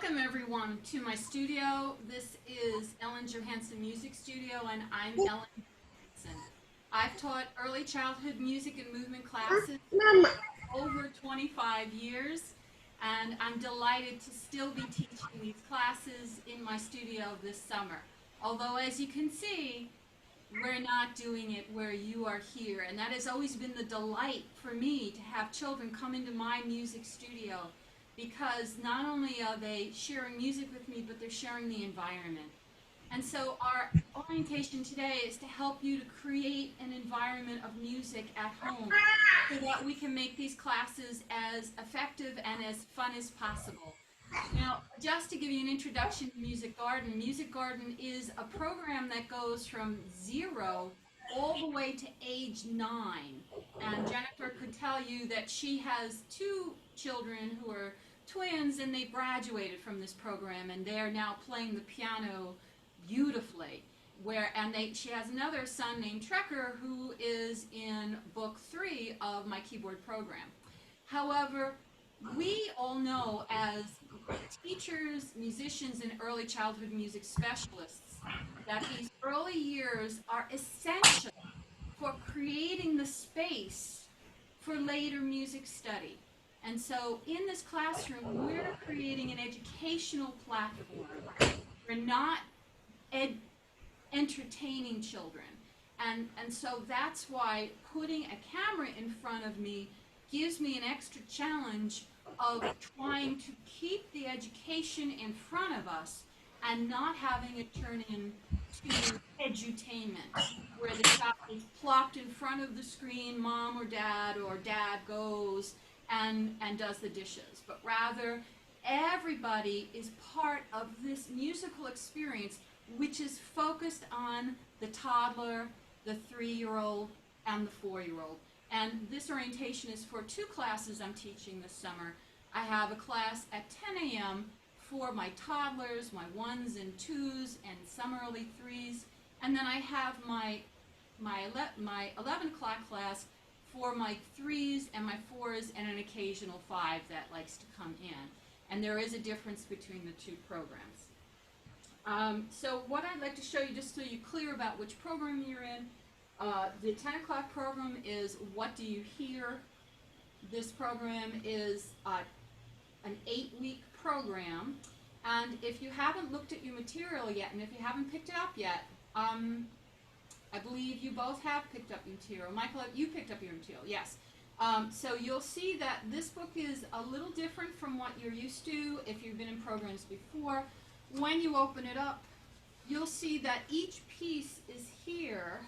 Welcome everyone to my studio. This is Ellen Johansen Music Studio and I'm Ellen Johansen. I've taught early childhood music and movement classes for over 25 years and I'm delighted to still be teaching these classes in my studio this summer. Although as you can see, we're not doing it where you are here, and that has always been the delight for me to have children come into my music studio, because not only are they sharing music with me, but they're sharing the environment. And so our orientation today is to help you to create an environment of music at home so that we can make these classes as effective and as fun as possible. Now, just to give you an introduction to Music Garden is a program that goes from 0 all the way to age 9. And Jennifer could tell you that she has 2 children who are twins, and they graduated from this program, and they are now playing the piano beautifully. She has another son named Trekker who is in book 3 of my keyboard program. However, we all know as teachers, musicians, and early childhood music specialists that these early years are essential for creating the space for later music study. And so in this classroom, we're creating an educational platform. We're not entertaining children. And so that's why putting a camera in front of me gives me an extra challenge of trying to keep the education in front of us and not having it turn into edutainment, where the child is plopped in front of the screen, mom or dad goes and does the dishes. But rather, everybody is part of this musical experience, which is focused on the toddler, the 3-year-old, and the 4-year-old. And this orientation is for 2 classes I'm teaching this summer. I have a class at 10 a.m. for my toddlers, my 1s and 2s, and some early 3s. And then I have my 11 o'clock class for my 3s and my 4s and an occasional 5 that likes to come in. And there is a difference between the 2 programs. So what I'd like to show you, just so you're clear about which program you're in, the 10 o'clock program is What Do You Hear? This program is an 8-week program, and if you haven't looked at your material yet, and if you haven't picked it up yet, I believe you both have picked up your material. Michael, you picked up your material, yes. So you'll see that this book is a little different from what you're used to if you've been in programs before. When you open it up, you'll see that each piece is here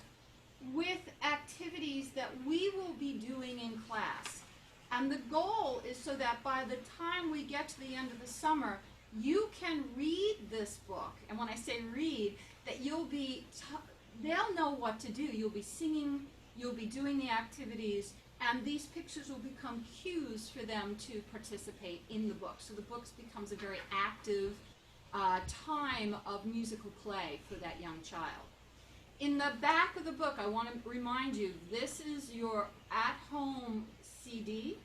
with activities that we will be doing in class. And the goal is so that by the time we get to the end of the summer, you can read this book. And when I say read, that they'll know what to do. You'll be singing, you'll be doing the activities, and these pictures will become cues for them to participate in the book. So the book becomes a very active time of musical play for that young child. In the back of the book, I want to remind you, this is your at-home CD,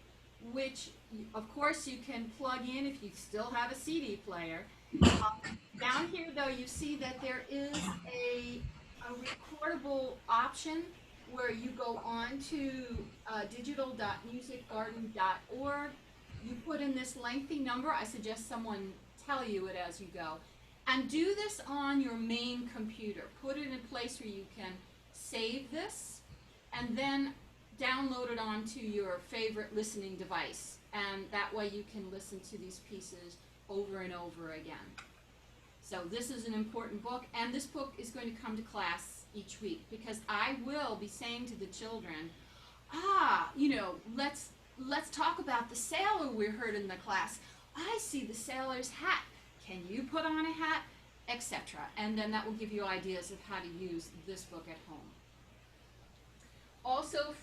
which of course you can plug in if you still have a CD player. Down here though, you see that there is a recordable option where you go on to digital.musicgarden.org. You put in this lengthy number. I suggest someone tell you it as you go. And do this on your main computer. Put it in a place where you can save this and then download it onto your favorite listening device. And that way you can listen to these pieces over and over again. So this is an important book, and this book is going to come to class each week, because I will be saying to the children, let's talk about the sailor we heard in the class. I see the sailor's hat. Can you put on a hat? Etc. And then that will give you ideas of how to use this book at home. Also,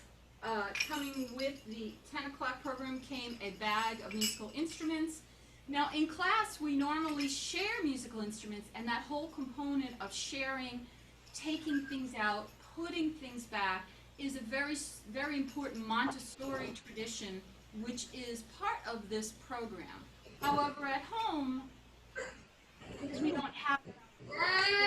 coming with the 10 o'clock program came a bag of musical instruments. Now in class we normally share musical instruments, and that whole component of sharing, taking things out, putting things back is a very, very important Montessori tradition which is part of this program. However, at home because we don't have it. So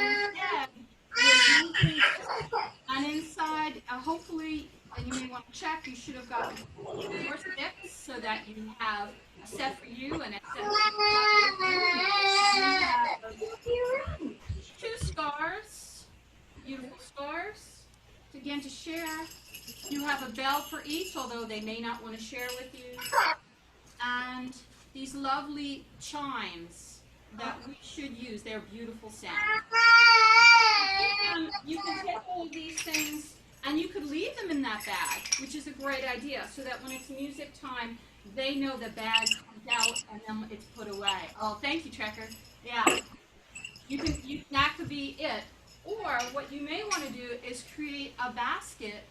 instead, we're using this, and inside, hopefully, and you may want to check, you should have gotten 4 sticks so that you have a set for you and a set for the child. You have 2 scars, beautiful scars, again to share. You have a bell for each, although they may not want to share with you. And these lovely chimes that we should use. They're beautiful sounds. You can take all of these things and you could leave them in that bag, which is a great idea, so that when it's music time, they know the bag comes out and then it's put away. Oh, thank you, Trekker. Yeah. That could be it. Or what you may want to do is create a basket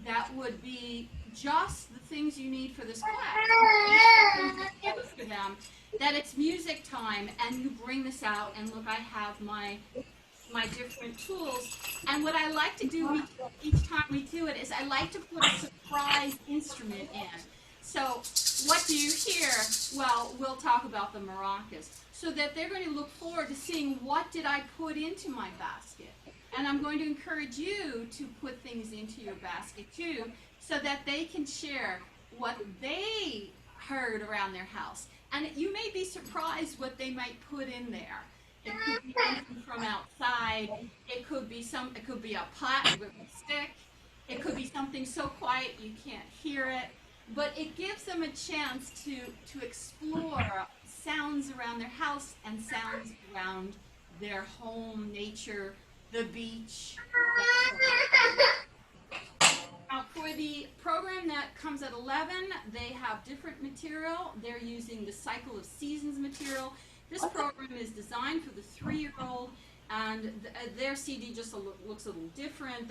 that would be just the things you need for this class. For them that it's music time and you bring this out and look, I have my different tools. And what I like to do each time we do it is I like to put a surprise instrument in. So what do you hear? Well, we'll talk about the maracas. So that they're going to look forward to seeing what did I put into my basket. And I'm going to encourage you to put things into your basket too, so that they can share what they heard around their house. And you may be surprised what they might put in there. It could be something from outside. It could be a pot with a stick. It could be something so quiet you can't hear it. But it gives them a chance to explore sounds around their house and sounds around their home, nature, the beach. For the program that comes at 11, they have different material. They're using the Cycle of Seasons material. This program is designed for the 3-year-old, and their CD just looks a little different.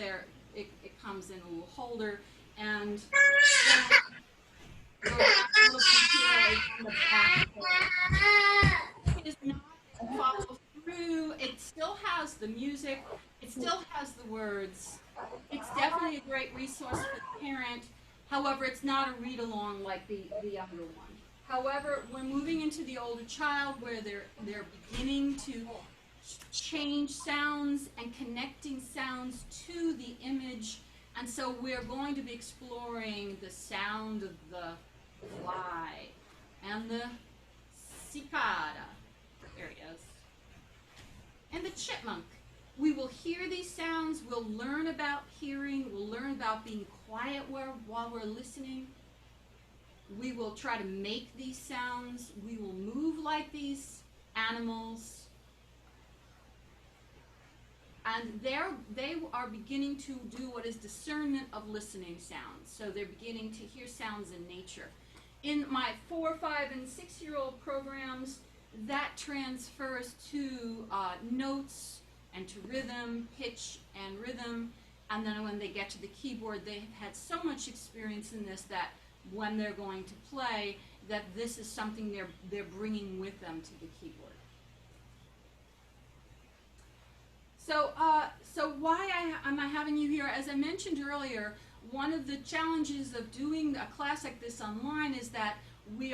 It comes in a little holder, and then a little material on the back. It is not follow through. It still has the music. It still has the words. It's definitely a great resource for the parent. However, it's not a read-along like the younger one. However, we're moving into the older child where they're beginning to change sounds and connecting sounds to the image. And so we're going to be exploring the sound of the fly and the cicada. There he is. And the chipmunk. We will hear these sounds, we'll learn about hearing, we'll learn about being quiet while we're listening. We will try to make these sounds. We will move like these animals. And they are beginning to do what is discernment of listening sounds. So they're beginning to hear sounds in nature. In my 4, 5, and 6-year-old programs, that transfers to notes and to rhythm, pitch and rhythm. And then when they get to the keyboard, they have had so much experience in this that when they're going to play, that this is something they're bringing with them to the keyboard. So why am I having you here? As I mentioned earlier, one of the challenges of doing a class like this online is that we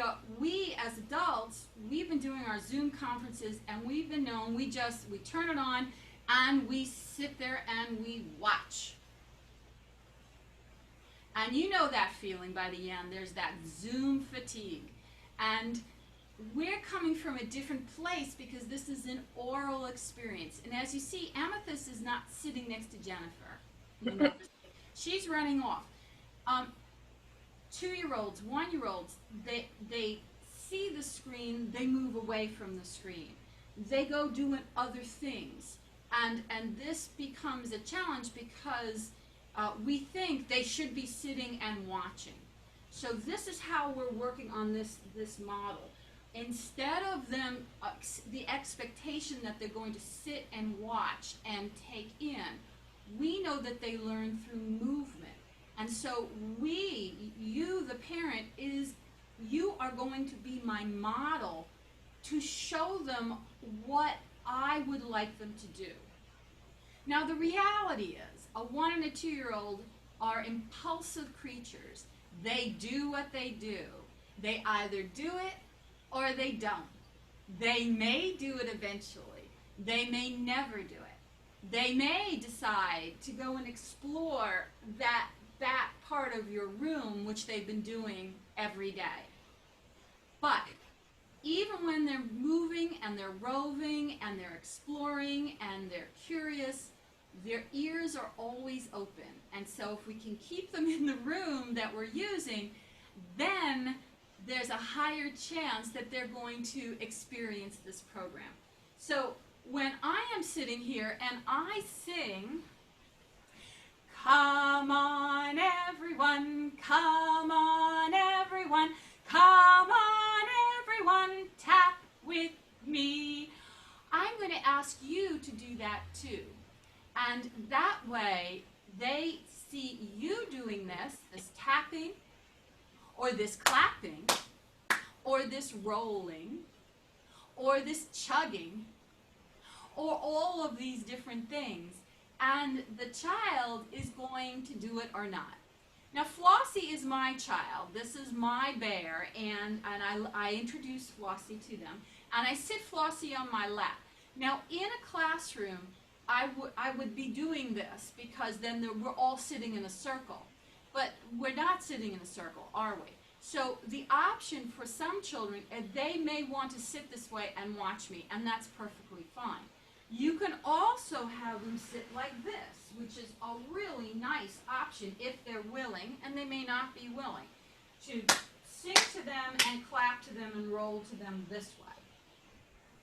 as adults, we've been doing our Zoom conferences and we've been known, we turn it on and we sit there and we watch. And you know that feeling by the end. There's that Zoom fatigue. And we're coming from a different place because this is an oral experience. And as you see, Amethyst is not sitting next to Jennifer. She's running off. 2-year-olds, 1-year-olds, they see the screen, they move away from the screen. They go doing other things. And this becomes a challenge because we think they should be sitting and watching. So this is how we're working on this model. Instead of them, the expectation that they're going to sit and watch and take in, we know that they learn through movement. And so you, the parent, you are going to be my model to show them what I would like them to do. Now the reality is, a 1 and a 2-year-old are impulsive creatures. They do what they do. They either do it or they don't. They may do it eventually. They may never do it. They may decide to go and explore that part of your room, which they've been doing every day. But even when they're moving and they're roving and they're exploring and they're curious, their ears are always open. And so if we can keep them in the room that we're using, then there's a higher chance that they're going to experience this program. So when I am sitting here and I sing, come on everyone, come on everyone, come on everyone, tap with me, I'm going to ask you to do that too. And that way they see you doing this tapping, or this clapping, or this rolling, or this chugging, or all of these different things, and the child is going to do it or not. Now Flossie is my child. This is my bear, and I introduce Flossie to them, and I sit Flossie on my lap. Now in a classroom, I would be doing this because then we're all sitting in a circle. But we're not sitting in a circle, are we? So the option for some children, they may want to sit this way and watch me, and that's perfectly fine. You can also have them sit like this, which is a really nice option if they're willing, and they may not be willing, to sing to them and clap to them and roll to them this way.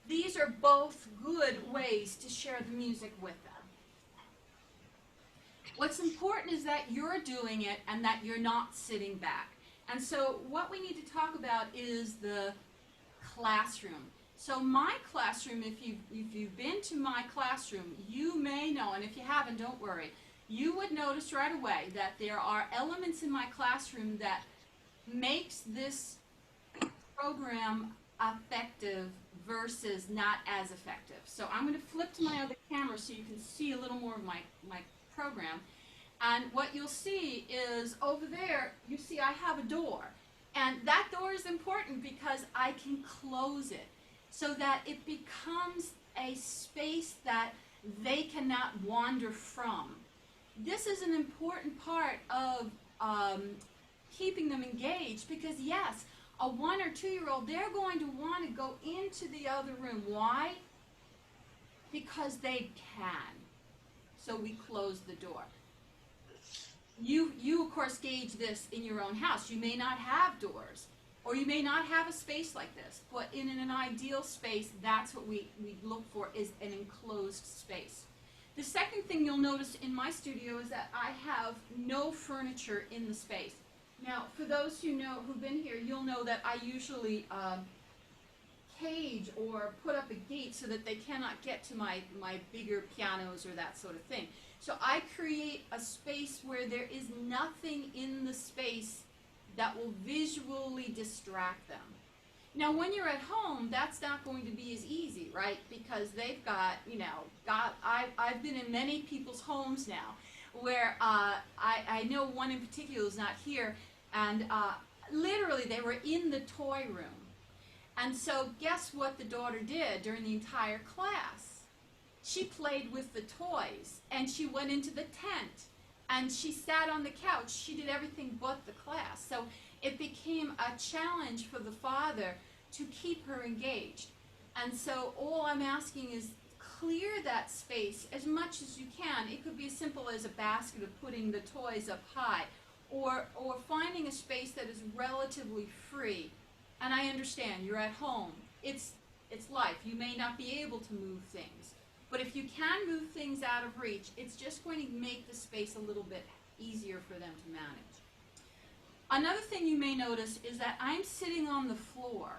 These are both good ways to share the music with them. What's important is that you're doing it and that you're not sitting back. And so what we need to talk about is the classroom. So my classroom, if you've been to my classroom, you may know, and if you haven't, don't worry, you would notice right away that there are elements in my classroom that makes this program effective versus not as effective. So I'm going to flip to my other camera so you can see a little more of my program. And what you'll see is over there, you see I have a door. And that door is important because I can close it so that it becomes a space that they cannot wander from. This is an important part of keeping them engaged because yes, a 1 or 2-year-old, they're going to want to go into the other room. Why? Because they can. So we close the door. You of course gauge this in your own house. You may not have doors, or you may not have a space like this, but in an ideal space, that's what we look for, is an enclosed space. The second thing you'll notice in my studio is that I have no furniture in the space. Now, for those who've been here, you'll know that I usually cage or put up a gate so that they cannot get to my bigger pianos or that sort of thing. So I create a space where there is nothing in the space that will visually distract them. Now, when you're at home, that's not going to be as easy, right? Because they've got, I've been in many people's homes now where I know one in particular is not here, and literally they were in the toy room. And so guess what the daughter did during the entire class? She played with the toys, and she went into the tent, and she sat on the couch. She did everything but the class. So it became a challenge for the father to keep her engaged. And so all I'm asking is clear that space as much as you can. It could be as simple as a basket of putting the toys up high, or finding a space that is relatively free. And I understand, you're at home. It's life. You may not be able to move things. But if you can move things out of reach, it's just going to make the space a little bit easier for them to manage. Another thing you may notice is that I'm sitting on the floor,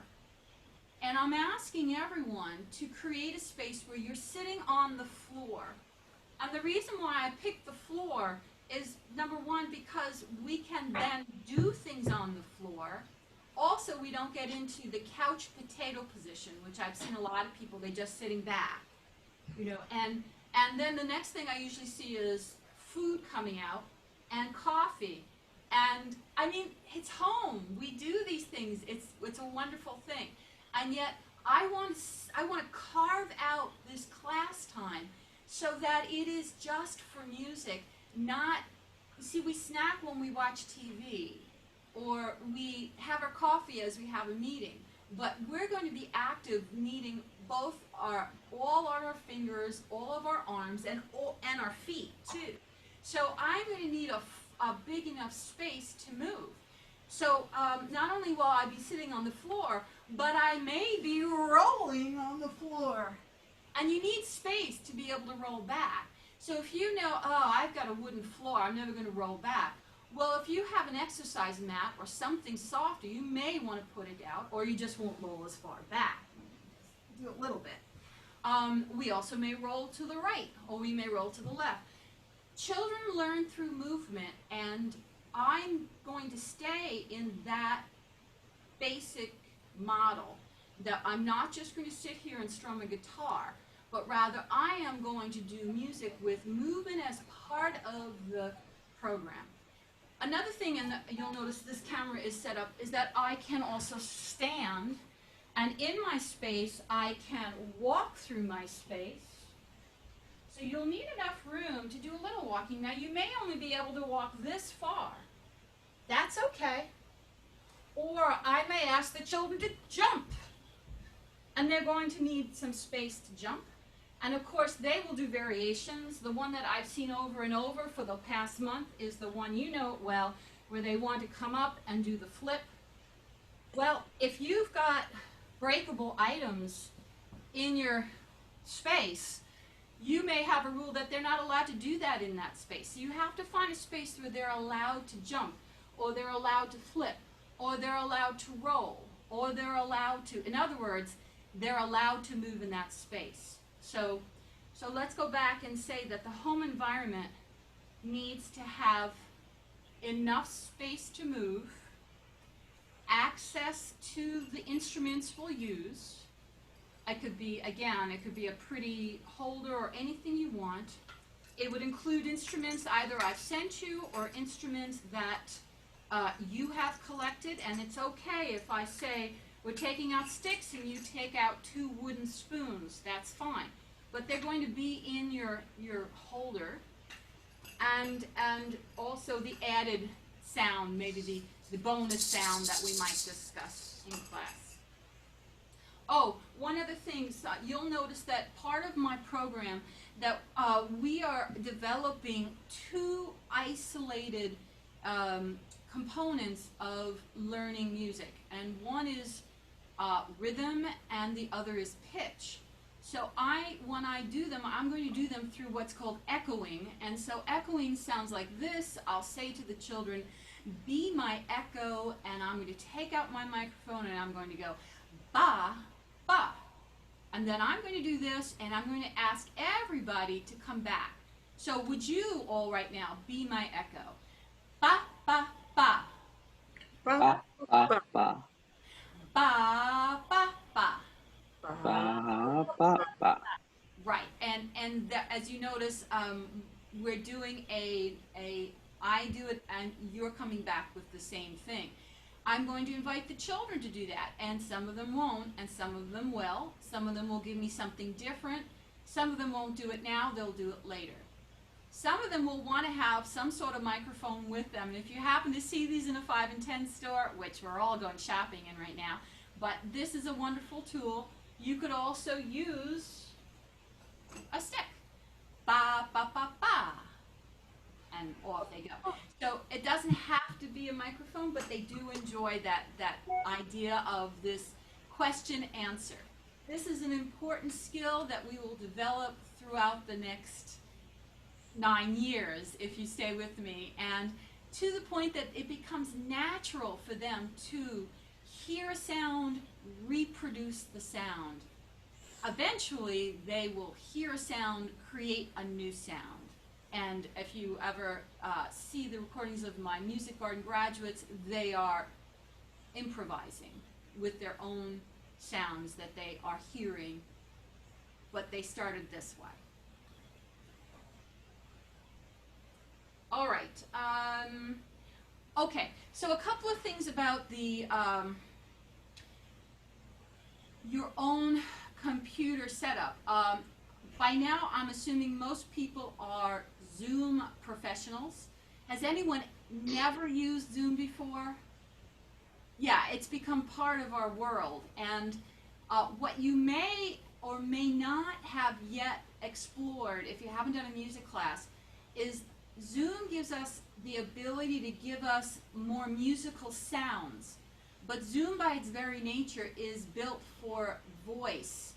and I'm asking everyone to create a space where you're sitting on the floor. And the reason why I picked the floor is, number one, because we can then do things on the floor. Also, we don't get into the couch potato position, which I've seen a lot of people, they're just sitting back. And then the next thing I usually see is food coming out and coffee. And I mean, it's home. We do these things. It's a wonderful thing. And yet I want to carve out this class time so that it is just for music, not, see, we snack when we watch TV, or we have our coffee as we have a meeting, but we're going to be active, needing both all our fingers, all of our arms, and our feet too. So I'm going to need a big enough space to move. So not only will I be sitting on the floor, but I may be rolling on the floor. And you need space to be able to roll back. So if you know, oh, I've got a wooden floor, I'm never going to roll back. Well, if you have an exercise mat or something softer, you may want to put it out, or you just won't roll as far back. Do a little bit. We also may roll to the right, or we may roll to the left. Children learn through movement, and I'm going to stay in that basic model, that I'm not just going to sit here and strum a guitar, but rather I am going to do music with movement as part of the program. Another thing, and you'll notice this camera is set up, is that I can also stand, and in my space I can walk through my space. So you'll need enough room to do a little walking. Now you may only be able to walk this far. That's okay. Or I may ask the children to jump. And they're going to need some space to jump. And of course they will do variations. The one that I've seen over and over for the past month is the one, you know it well, where they want to come up and do the flip. Well, if you've got breakable items in your space, you may have a rule that they're not allowed to do that in that space. So you have to find a space where they're allowed to jump, or they're allowed to flip, or they're allowed to roll, or they're allowed to, in other words, they're allowed to move in that space. So let's go back and say that the home environment needs to have enough space to move, access to the instruments we'll use. It could be, again, it could be a pretty holder or anything you want. It would include instruments either I've sent you or instruments that you have collected, and it's okay if I say we're taking out sticks and you take out 2 wooden spoons, that's fine. But they're going to be in your holder, and also the added sound, maybe the bonus sound that we might discuss in class. Oh, one other thing, you'll notice that part of my program that we are developing 2 isolated components of learning music, and one is rhythm and the other is pitch. So when I do them, I'm going to do them through what's called echoing, and so echoing sounds like this. I'll say to the children, be my echo, and I'm going to take out my microphone and I'm going to go ba, ba. And then I'm going to do this, and I'm going to ask everybody to come back. So would you all right now be my echo? Ba, ba, ba. Ba, ba, ba. Ba, ba, ba. Ba, ba, ba. Right, and as you notice, we're doing I do it, and you're coming back with the same thing. I'm going to invite the children to do that, and some of them won't, and some of them will. Some of them will give me something different. Some of them won't do it now, they'll do it later. Some of them will want to have some sort of microphone with them, and if you happen to see these in a 5 and 10 store, which we're all going shopping in right now, but this is a wonderful tool. You could also use a stick. Ba, ba, ba, ba. And off they go. So it doesn't have to be a microphone, but they do enjoy that idea of this question answer. This is an important skill that we will develop throughout the next 9 years if you stay with me, and to the point that it becomes natural for them to hear a sound, reproduce the sound. Eventually they will hear a sound, create a new sound. And if you ever see the recordings of my music garden graduates, they are improvising with their own sounds that they are hearing, but they started this way. All right. Okay, so a couple of things about the your own computer setup. By now, I'm assuming most people are Zoom professionals. Has anyone never used Zoom before? Yeah, it's become part of our world. And what you may or may not have yet explored, if you haven't done a music class, is Zoom gives us the ability to give us more musical sounds. But Zoom, by its very nature, is built for voice.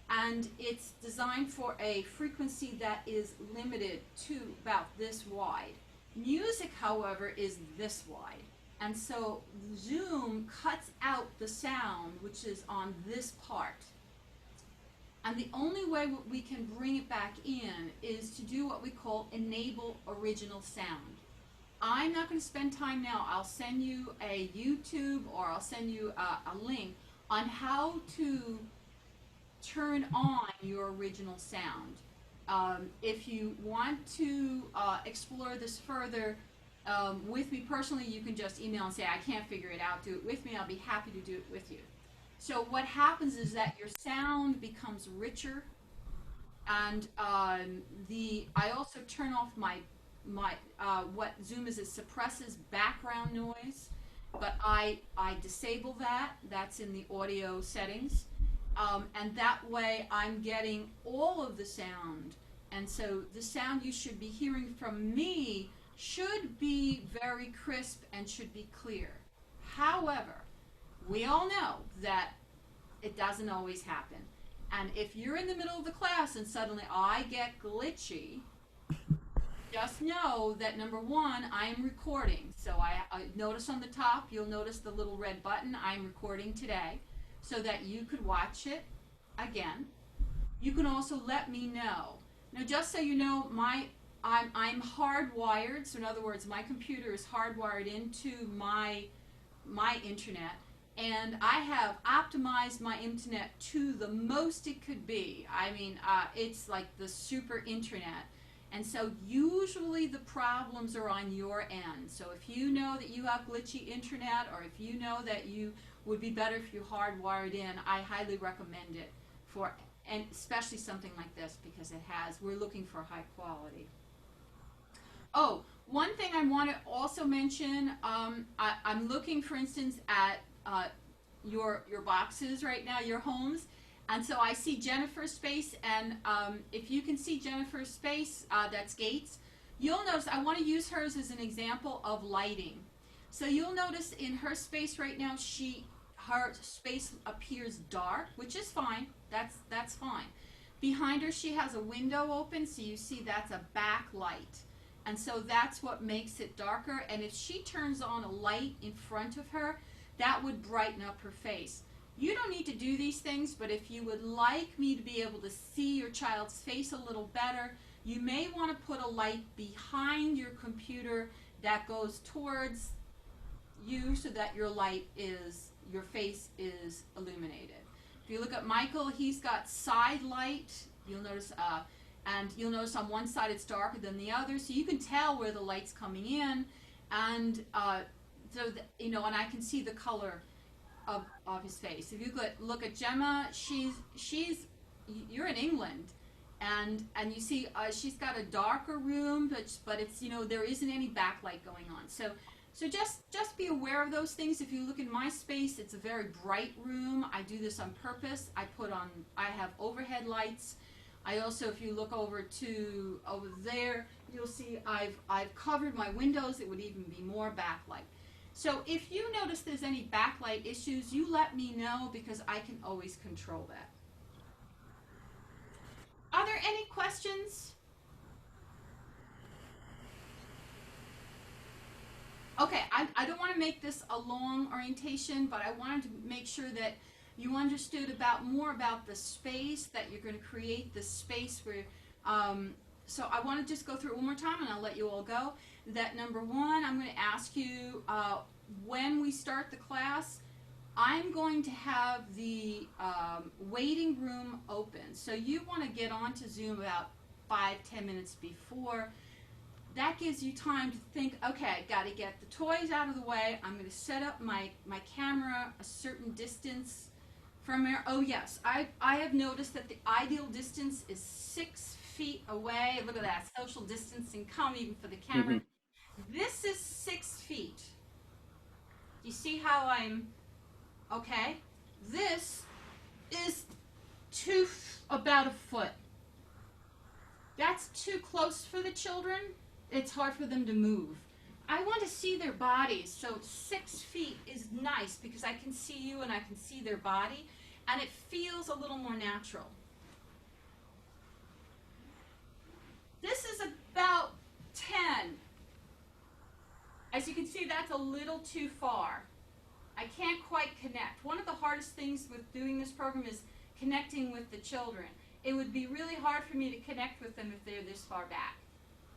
And it's designed for a frequency that is limited to about this wide. Music, however, is this wide. And so Zoom cuts out the sound, which is on this part. And the only way we can bring it back in is to do what we call enable original sound. I'm not going to spend time now. I'll send you a YouTube or I'll send you a link on how to turn on your original sound. If you want to explore this further with me personally, you can just email and say, I can't figure it out, do it with me. I'll be happy to do it with you. So what happens is that your sound becomes richer, and I also turn off my what Zoom is, it suppresses background noise, but I disable that. That's in the audio settings, and that way I'm getting all of the sound, and so the sound you should be hearing from me should be very crisp and should be clear. However, we all know that it doesn't always happen. And if you're in the middle of the class and suddenly I get glitchy, just know that number one, I am recording. So I notice on the top, you'll notice the little red button, I'm recording today, so that you could watch it again. You can also let me know. Now, just so you know, I'm hardwired. So in other words, my computer is hardwired into my internet, and I have optimized my internet to the most it could be. I mean, it's like the super internet. And so usually the problems are on your end. So if you know that you have glitchy internet, or if you know that you would be better if you hardwired in, I highly recommend it for, and especially something like this, because we're looking for high quality. Oh, one thing I want to also mention, I'm looking, for instance, at your boxes right now, your homes, and so I see Jennifer's space, and if you can see Jennifer's space, that's Gates, you'll notice I want to use hers as an example of lighting. So you'll notice in her space right now, her space appears dark, which is fine. That's fine. Behind her, she has a window open, so you see that's a backlight. And so that's what makes it darker. And if she turns on a light in front of her, that would brighten up her face. You don't need to do these things, but if you would like me to be able to see your child's face a little better, you may want to put a light behind your computer that goes towards you so that your face is illuminated. If you look at Michael, he's got side light. You'll notice and you'll notice on one side it's darker than the other, so you can tell where the light's coming in, and and I can see the color of his face. If you look at Gemma, you're in England, and you see she's got a darker room, but it's, there isn't any backlight going on. So just be aware of those things. If you look in my space, it's a very bright room. I do this on purpose. I have overhead lights. I also, if you look over there, you'll see I've covered my windows. It would even be more backlight. So if you notice there's any backlight issues, you let me know, because I can always control that. Are there any questions? Okay, I don't want to make this a long orientation, but I wanted to make sure that you understood more about the space that you're going to create, the space where, so I want to just go through it one more time, and I'll let you all go. That number one, I'm going to ask you, when we start the class, I'm going to have the waiting room open. So you want to get onto Zoom about 5-10 minutes before. That gives you time to think, okay, got to get the toys out of the way. I'm going to set up my camera a certain distance From here, oh yes, I have noticed that the ideal distance is 6 feet away. Look at that, social distancing come even for the camera. Hmm. This is 6 feet. You see how I'm, okay? This is about a foot. That's too close for the children. It's hard for them to move. I want to see their bodies, so 6 feet is nice because I can see you and I can see their body, and it feels a little more natural. This is about 10. As you can see, that's a little too far. I can't quite connect. One of the hardest things with doing this program is connecting with the children. It would be really hard for me to connect with them if they're this far back.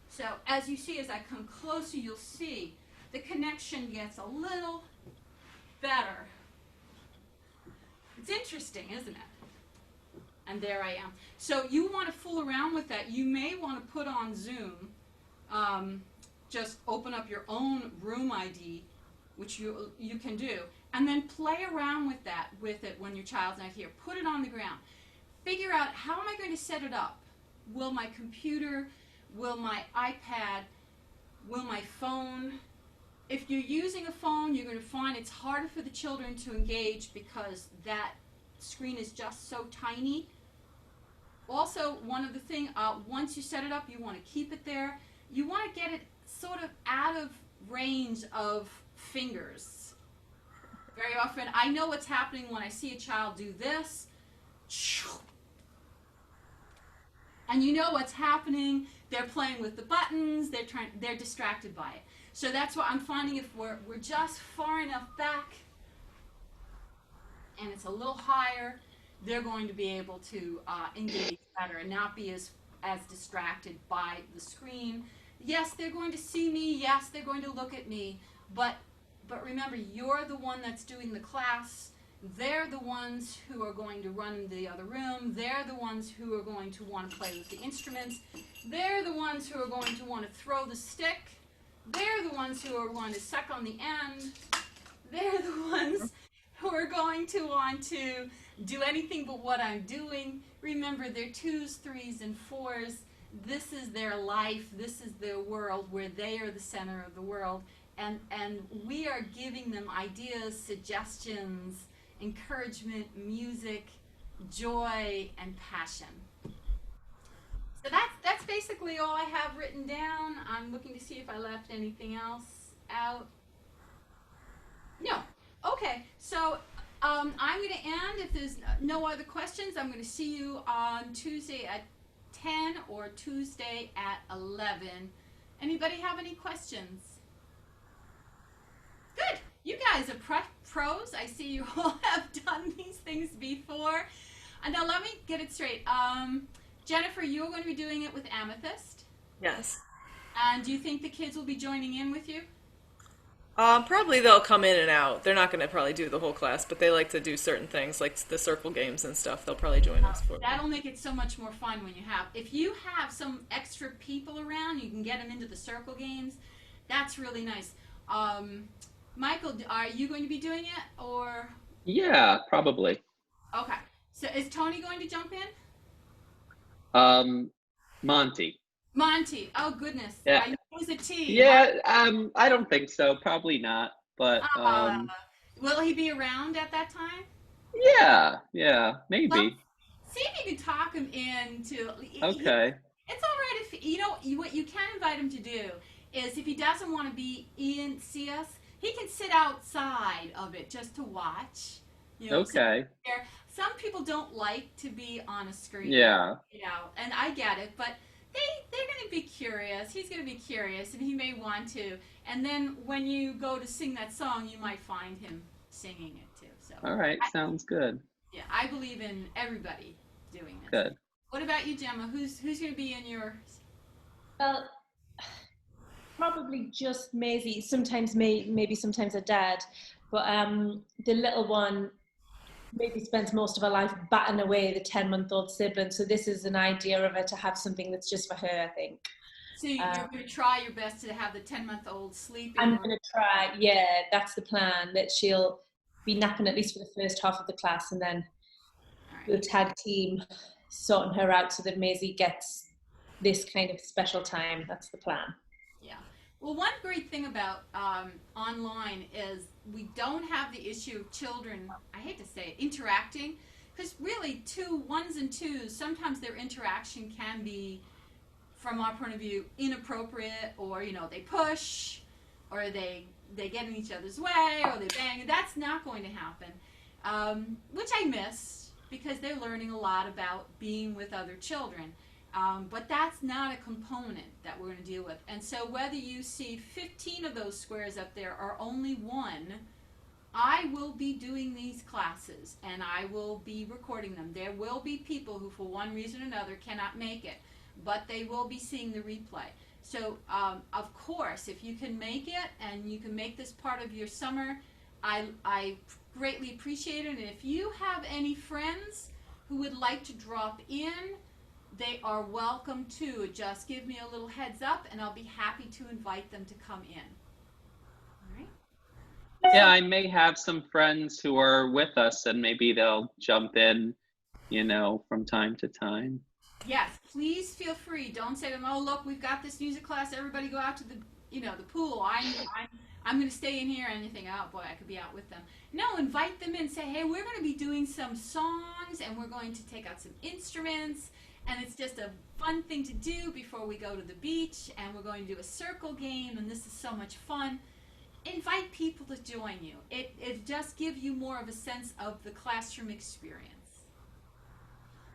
So as you see, as I come closer, you'll see the connection gets a little better. It's interesting, isn't it? And there I am. So you want to fool around with that. You may want to put on Zoom, just open up your own room ID, which you can do, and then play around with it when your child's not here. Put it on the ground. Figure out, how am I going to set it up? Will my computer, will my iPad, will my phone? If you're using a phone, you're going to find it's harder for the children to engage because that screen is just so tiny. Also, one of the things, once you set it up, you want to keep it there. You want to get it sort of out of range of fingers. Very often, I know what's happening when I see a child do this. And you know what's happening. They're playing with the buttons. They're distracted by it. So that's what I'm finding. If we're just far enough back and it's a little higher, they're going to be able to engage better and not be as distracted by the screen. Yes, they're going to see me. Yes, they're going to look at me. But remember, you're the one that's doing the class. They're the ones who are going to run into the other room. They're the ones who are going to want to play with the instruments. They're the ones who are going to want to throw the stick. They're the ones who are going to suck on the end. They're the ones who are going to want to do anything but what I'm doing. Remember, they're 2s, 3s, and 4s. This is their life. This is their world where they are the center of the world. And we are giving them ideas, suggestions, encouragement, music, joy, and passion. So that's basically all I have written down. I'm looking to see if I left anything else out. No. Okay, so I'm going to end. If there's no other questions, I'm going to see you on Tuesday at 10 or Tuesday at 11. Anybody have any questions? Good. You guys are pros. I see you all have done these things before. And now let me get it straight. Jennifer, you're going to be doing it with Amethyst. Yes. And do you think the kids will be joining in with you? Probably they'll come in and out. They're not going to probably do the whole class, but they like to do certain things, like the circle games and stuff. They'll probably join us for. That'll make it so much more fun when you have. If you have some extra people around, you can get them into the circle games. That's really nice. Michael, are you going to be doing it, or? Yeah, probably. Okay. So is Tony going to jump in? Monty. Monty. Oh goodness. Yeah. I know it was a T. Yeah, I don't think so. Probably not. But Uh, will he be around at that time? yeah, Well, maybe. see if you can talk him into. Okay. It's all right if what you can invite him to do is, if he doesn't want to see us, he can sit outside of it just to watch. Okay. Some people don't like to be on a screen. Yeah. And I get it, but they're going to be curious. He's going to be curious, and he may want to. And then when you go to sing that song, you might find him singing it too. So. All right. Sounds good. Yeah, I believe in everybody doing this. Good. What about you, Gemma? Who's going to be in your? Well, probably just Maisie. Sometimes maybe sometimes a dad, but the little one maybe spends most of her life batting away the 10-month-old sibling. So this is an idea of her to have something that's just for her, I think. So you're going to try your best to have the 10-month-old sleeping. I'm going to try. Yeah, that's the plan. That she'll be napping at least for the first half of the class, and then the tag team sorting her out so that Maisie gets this kind of special time. That's the plan. Yeah. Well, one great thing about online is we don't have the issue of children, I hate to say it, interacting. Because really, ones and twos, sometimes their interaction can be, from our point of view, inappropriate, or, they push, or they get in each other's way, or they bang. That's not going to happen, which I miss because they're learning a lot about being with other children. But that's not a component that we're going to deal with. And so whether you see 15 of those squares up there or only one, I will be doing these classes and I will be recording them. There will be people who, for one reason or another, cannot make it, but they will be seeing the replay. So, of course, if you can make it and you can make this part of your summer, I greatly appreciate it. And if you have any friends who would like to drop in, they are welcome to. Just give me a little heads up and I'll be happy to invite them to come in. All right? Yeah, I may have some friends who are with us and maybe they'll jump in, from time to time. Yes, please feel free. Don't say to them, "Oh, look, we've got this music class. Everybody go out to the pool. I'm going to stay in here." And you think, "Oh boy, I could be out with them." No, invite them in. Say, "Hey, we're going to be doing some songs, and we're going to take out some instruments, and it's just a fun thing to do before we go to the beach, and we're going to do a circle game, and this is so much fun." Invite people to join you. It just gives you more of a sense of the classroom experience.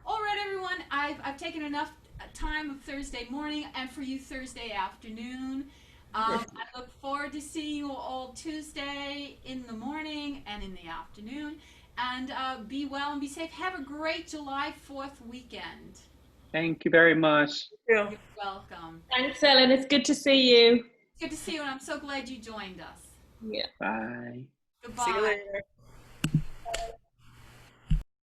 All right, everyone, I've taken enough time of Thursday morning and for you Thursday afternoon. I look forward to seeing you all Tuesday in the morning and in the afternoon. And be well and be safe. Have a great July 4th weekend. Thank you very much. Yeah. You're welcome. Thanks, Ellen. It's good to see you. Good to see you, and I'm so glad you joined us. Yeah. Bye. Goodbye. See you later.